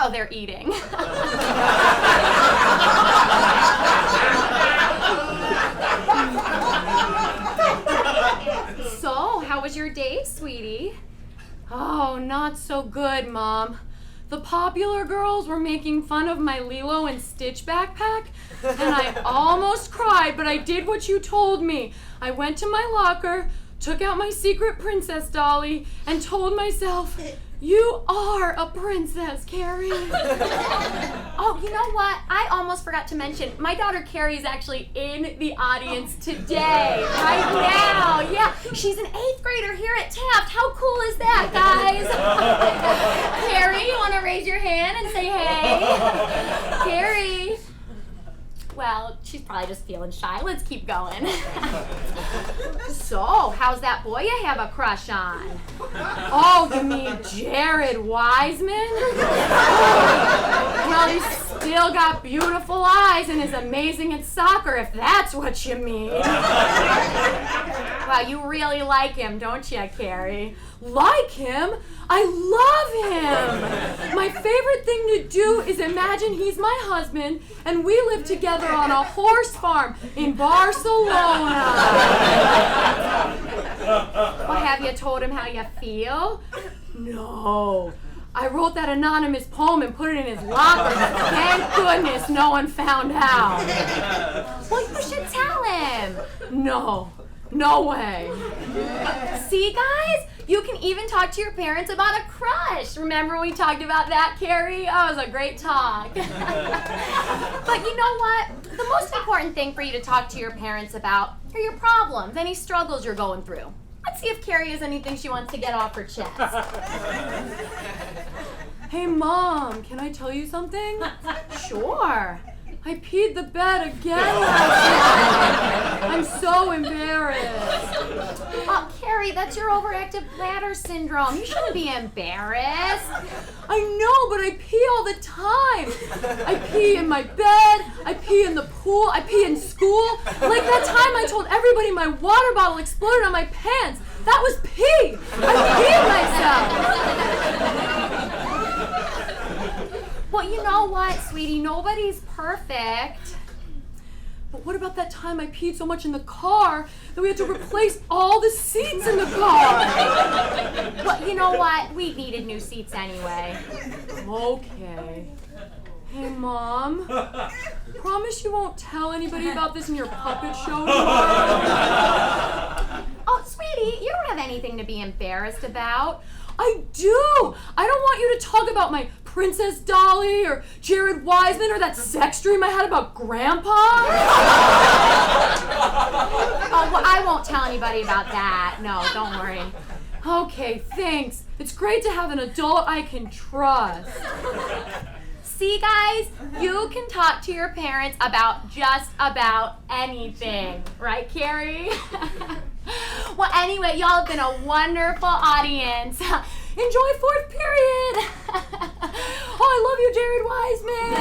Oh, they're eating. So, how was your day, sweetie? Oh, not so good, Mom. The popular girls were making fun of my Lilo and Stitch backpack, and I almost cried, but I did what you told me. I went to my locker, took out my secret princess dolly, and told myself, you are a princess, Carrie. Oh, you know what? I almost forgot to mention, my daughter Carrie is actually in the audience today, right now. Yeah, she's an 8th grader here at Taft. How cool is that, guys? Carrie, you want to raise your hand and say hey? Carrie. Well, she's probably just feeling shy. Let's keep going. So, how's that boy you have a crush on? Oh, you mean Jared Wiseman? Well, he's still got beautiful eyes and is amazing at soccer, if that's what you mean. Wow, you really like him, don't you, Carrie? Like him? I love him! My favorite thing to do is imagine he's my husband and we live together on a horse farm in Barcelona. Well, have you told him how you feel? No. I wrote that anonymous poem and put it in his locker. Thank goodness no one found out. Well, you should tell him. No way. See, guys? You can even talk to your parents about a crush. Remember when we talked about that, Carrie? Oh, it was a great talk. But you know what? The most important thing for you to talk to your parents about are your problems, any struggles you're going through. Let's see if Carrie has anything she wants to get off her chest. Hey, Mom, can I tell you something? Sure. I peed the bed again last night. I'm so embarrassed. Oh, Carrie, that's your overactive bladder syndrome. You shouldn't be embarrassed. I know, but I pee all the time. I pee in my bed, I pee in the pool, I pee in school. Like that time I told everybody my water bottle exploded on my pants. That was pee. I peed myself. Well, you know what, sweetie? Nobody's perfect. But what about that time I peed so much in the car that we had to replace all the seats in the car? Well, you know what? We needed new seats anyway. Okay. Hey, Mom. Promise you won't tell anybody about this in your puppet show tomorrow? Oh, sweetie, you don't have anything to be embarrassed about. I do! I don't want you to talk about my Princess Dolly or Jared Wiseman or that sex dream I had about Grandpa. Oh, well, I won't tell anybody about that. No, don't worry. Okay, thanks. It's great to have an adult I can trust. See, guys, you can talk to your parents about just about anything. Right, Carrie? Well, anyway, y'all have been a wonderful audience. Enjoy 4th period. Oh, I love you, Jared Wiseman.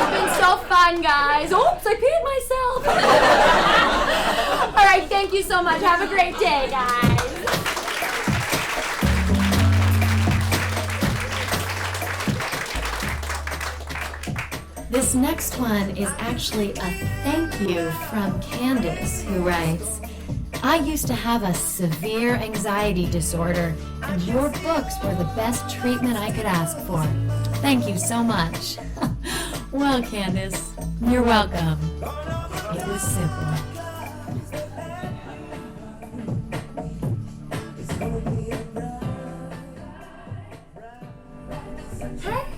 It's been so fun, guys. Oops, I peed myself. All right, thank you so much. Have a great day, guys. This next one is actually a thank you from Candace, who writes, I used to have a severe anxiety disorder, and your books were the best treatment I could ask for. Thank you so much. Well, Candace, you're welcome. It was simple.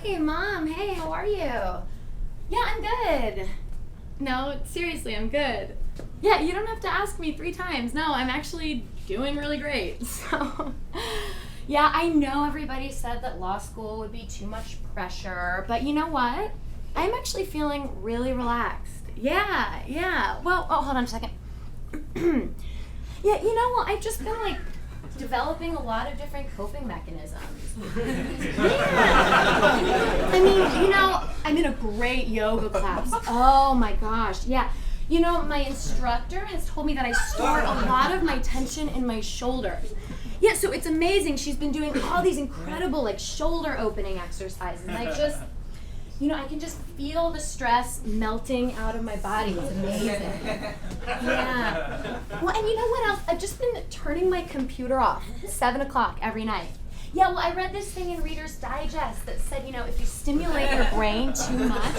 Hey, Mom. Hey, how are you? Yeah, I'm good. No, seriously, I'm good. Yeah, you don't have to ask me 3 times. No, I'm actually doing really great. So, yeah, I know everybody said that law school would be too much pressure, but you know what? I'm actually feeling really relaxed. Yeah. Well, oh, hold on a second. Yeah, you know what? I've just been like developing a lot of different coping mechanisms. Yeah. I mean, you know, I'm in a great yoga class. Oh my gosh, yeah. You know, my instructor has told me that I store a lot of my tension in my shoulders. Yeah, so it's amazing. She's been doing all these incredible like shoulder opening exercises. And I just, I can just feel the stress melting out of my body. It's amazing. Yeah. Well, and you know what else? I've just been turning my computer off 7 o'clock every night. Yeah, well, I read this thing in Reader's Digest that said, if you stimulate your brain too much,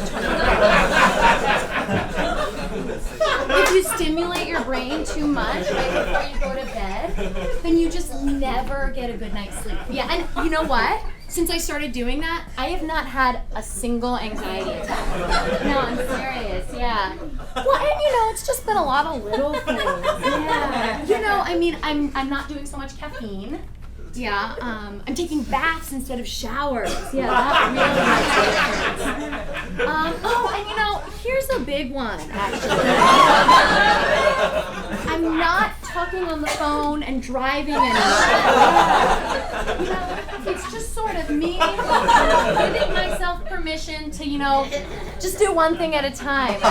if you stimulate your brain too much right before you go to bed, then you just never get a good night's sleep. Yeah, and you know what? Since I started doing that, I have not had a single anxiety attack. No, I'm serious, yeah. Well, and it's just been a lot of little things. Yeah. I'm not doing so much caffeine. Yeah, I'm taking baths instead of showers. Yeah, that really makes a difference. And here's a big one, actually. I'm not talking on the phone and driving anymore. It's just sort of me giving myself permission to, just do one thing at a time.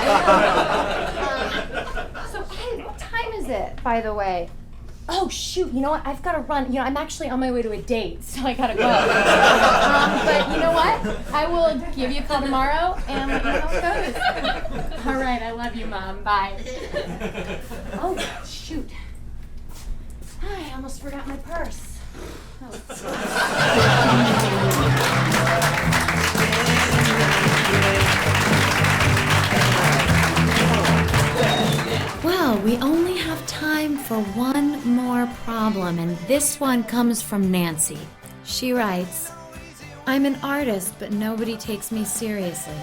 So, hey, what time is it, by the way? Oh, shoot, you know what? I've got to run. I'm actually on my way to a date, so I got to go. But you know what? I will give you a call tomorrow and let you know how it goes. All right, I love you, Mom. Bye. Oh, shoot. I almost forgot my purse. Well, we only have time for one more problem, and this one comes from Nancy. She writes, I'm an artist, but nobody takes me seriously.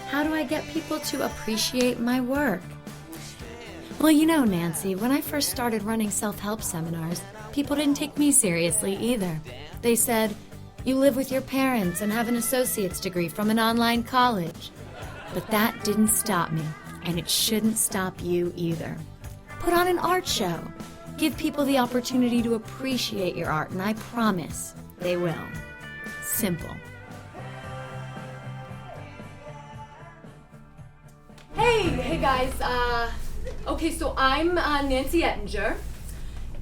How do I get people to appreciate my work? Well, Nancy, when I first started running self-help seminars, people didn't take me seriously either. They said, you live with your parents and have an associate's degree from an online college. But that didn't stop me. And it shouldn't stop you either. Put on an art show. Give people the opportunity to appreciate your art, and I promise they will. Simple. Hey guys. Okay, so I'm Nancy Ettinger,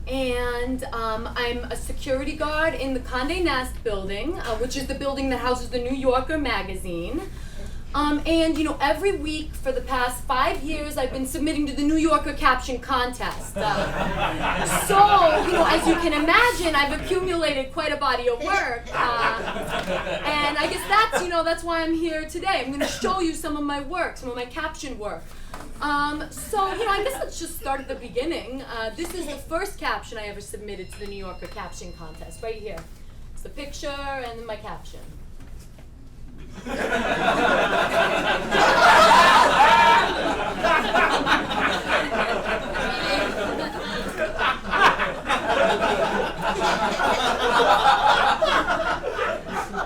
and I'm a security guard in the Condé Nast building, which is the building that houses the New Yorker magazine. Every week for the past 5 years, I've been submitting to the New Yorker caption contest. As you can imagine, I've accumulated quite a body of work. And I guess that's why I'm here today. I'm going to show you some of my work, some of my caption work. I guess let's just start at the beginning. This is the first caption I ever submitted to the New Yorker caption contest, right here. It's the picture and then my caption.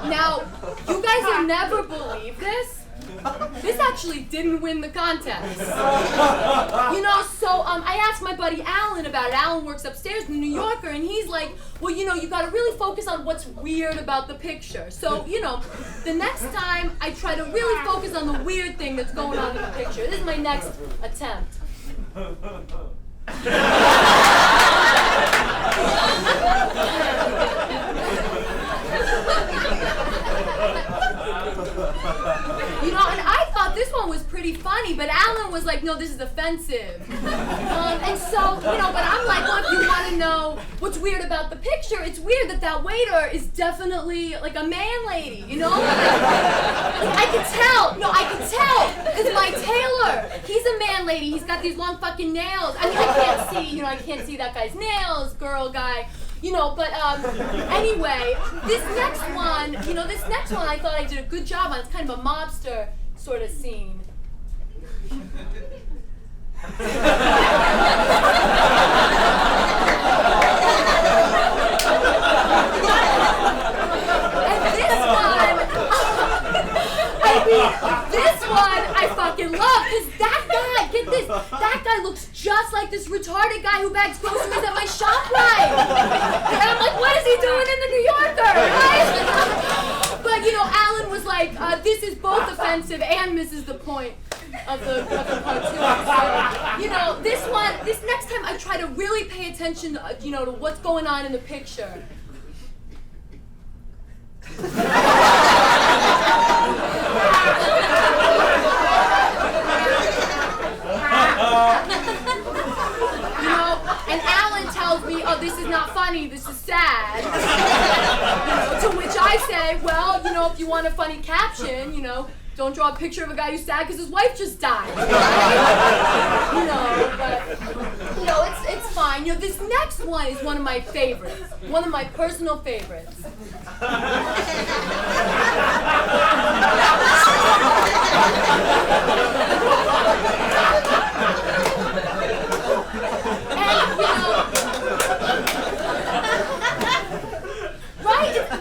Now, you guys will never believe this. This actually didn't win the contest. I asked my buddy Alan about it. Alan works upstairs in the New Yorker, and he's like, well, you gotta really focus on what's weird about the picture. So, the next time I try to really focus on the weird thing that's going on in the picture. This is my next attempt. And I thought this one was pretty funny, but Alan was like, no, this is offensive. But I'm like, well, if you want to know what's weird about the picture, it's weird that waiter is definitely like a man lady, I can tell. No, I can tell. Because my tailor, he's a man lady. He's got these long fucking nails. I can't see that guy's nails, girl, guy. Anyway, this next one I thought I did a good job on. It's kind of a mobster sort of scene. This one I fucking love, because that guy looks just like this retarded guy who bags groceries at my ShopRite. And I'm like, what is he doing in the New Yorker, right? But Alan was like, this is both offensive and misses the point. the cartoon. So, this next time I try to really pay attention, to what's going on in the picture. And Alan tells me, oh, this is not funny, this is sad. To which I say, well, if you want a funny caption, don't draw a picture of a guy who's sad because his wife just died. Right? But, it's fine. This next one is one of my favorites. One of my personal favorites.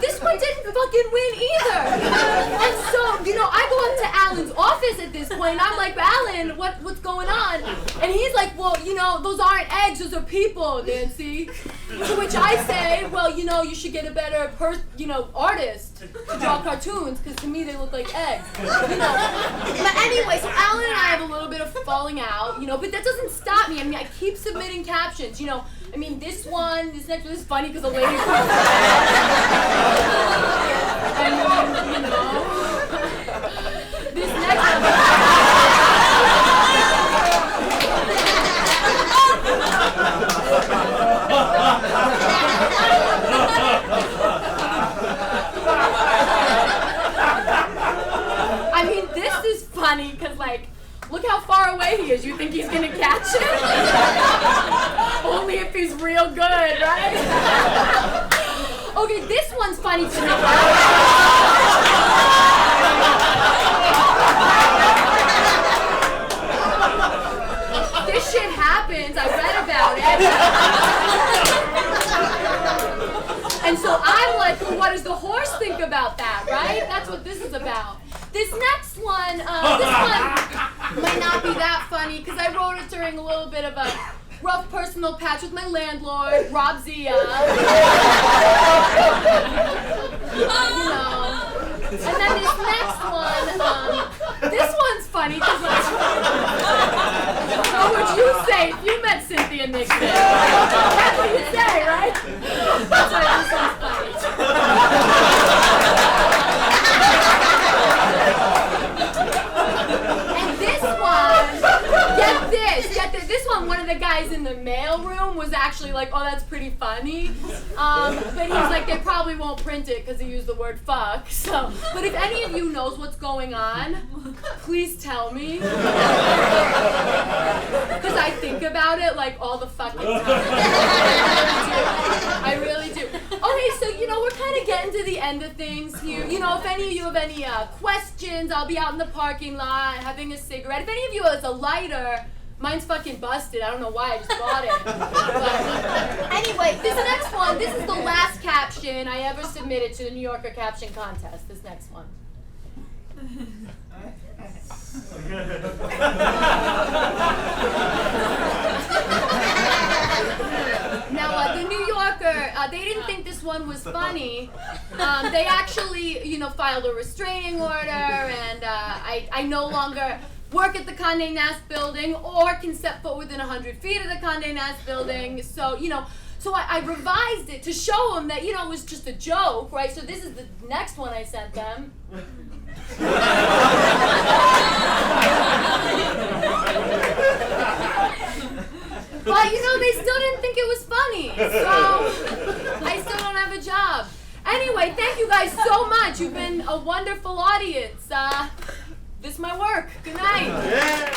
This one didn't fucking win either. And so, I go up to Alan's office at this point, and I'm like, Alan, what's going on? And he's like, well, those aren't eggs, those are people, Nancy. To which I say, well, you should get a better artist to draw cartoons, because to me they look like eggs. But anyway, so Alan and I have a little bit of falling out, but that doesn't stop me. I keep submitting captions, this next one is funny because the lady this next one. This is funny because, look how far away he is. You think he's gonna catch it? Only if he's real good, right? Okay, this one's funny to me. This shit happens. I read about it. And so I'm like, well, what does the horse think about that, right? That's what this is about. This next one, might not be that funny because I wrote it during a little bit of a rough personal patch with my landlord, Rob Zia. And then this next one, this one's funny because what would you say if you met Cynthia Nixon? That's what you say, right? That's why this one's funny. This one, one of the guys in the mailroom was actually like, oh, that's pretty funny. But he's like, they probably won't print it because he used the word fuck. So, but if any of you knows what's going on, please tell me. Because I think about it all the fucking time. I really do. Okay, so we're kind of getting to the end of things here. If any of you have any questions, I'll be out in the parking lot having a cigarette. If any of you has a lighter, mine's fucking busted. I don't know why, I just bought it. But anyway, this next one, this is the last caption I ever submitted to the New Yorker caption contest. This next one. Now, the New Yorker, they didn't think this one was funny. They actually, filed a restraining order, and I no longer work at the Condé Nast building or can step foot within 100 feet of the Condé Nast building. So, so I revised it to show them that, it was just a joke, right? So this is the next one I sent them. But, they still didn't think it was funny. So I still don't have a job. Anyway, thank you guys so much. You've been a wonderful audience. This is my work. Good night. Yeah.